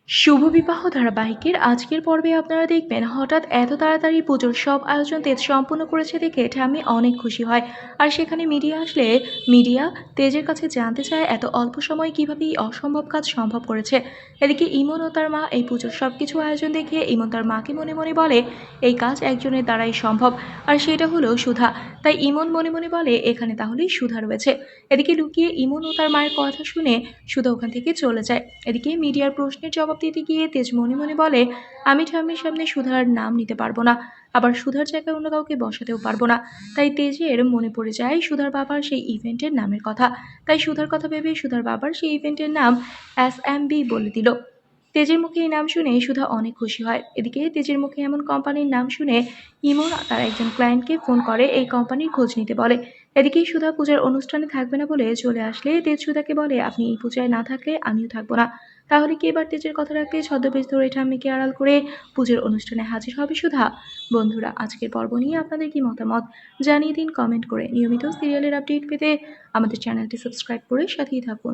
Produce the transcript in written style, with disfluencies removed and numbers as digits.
শুভ বিবাহ ধারাবাহিকের আজকের পর্বে আপনারা দেখবেন হঠাৎ এত তাড়াতাড়ি পুজোর সব আয়োজন তেজ সম্পূর্ণ করেছে দেখে ঠাম্মি অনেক খুশি হয়। আর সেখানে মিডিয়া আসলে মিডিয়া তেজের কাছে জানতে চায় এত অল্প সময়ে কিভাবে এই অসম্ভব কাজ সম্ভব করেছে। এদিকে ইমন ও তার মা এই পুজোর সবকিছু আয়োজন দেখে ইমন তার মাকে মনে মনে বলে এই কাজ একজনের দ্বারাই সম্ভব, আর সেটা হলো সুধা। তাই ইমন মনে মনে বলে এখানে তাহলেই সুধা রয়েছে। এদিকে লুকিয়ে ইমন ও তার মায়ের কথা শুনে সুধা ওখান থেকে চলে যায়। এদিকে মিডিয়ার প্রশ্নের জবাব দিতে গিয়ে তেজ মনে মনে বলে আমি ঠাম্মির সামনে সুধার নাম নিতে পারবো না, আবার সুধার জায়গায় অন্য কাউকে বসাতেও পারবো না। তাই তেজের মনে পড়ে যায় সুধার বাবার সেই ইভেন্টের নামের কথা। তাই সুধার কথা ভেবে সুধার বাবার সেই ইভেন্টের নাম SMB বলে দিল। তেজের মুখে এই নাম শুনে সুধা অনেক খুশি হয়। এদিকে তেজের মুখে এমন কোম্পানির নাম শুনে ইমন তার একজন ক্লায়েন্টকে ফোন করে এই কোম্পানির খোঁজ নিতে বলে। এদিকে সুধা পূজার অনুষ্ঠানে থাকবে না বলে চলে আসলে তেজ সুধাকে বলে আপনি এই পূজায় না থাকলে আমিও থাকবো না। তাহলে কি এবার তেজের কথা রাখতে ছদ্মবেশ ধরে ঠাম্মিকে আড়াল করে পুজোর অনুষ্ঠানে হাজির হবে সুধা? বন্ধুরা, আজকের পর্ব নিয়ে আপনাদের কি মতামত জানিয়ে দিন কমেন্ট করে। নিয়মিত সিরিয়ালের আপডেট পেতে আমাদের চ্যানেলটি সাবস্ক্রাইব করে সাথেই থাকুন।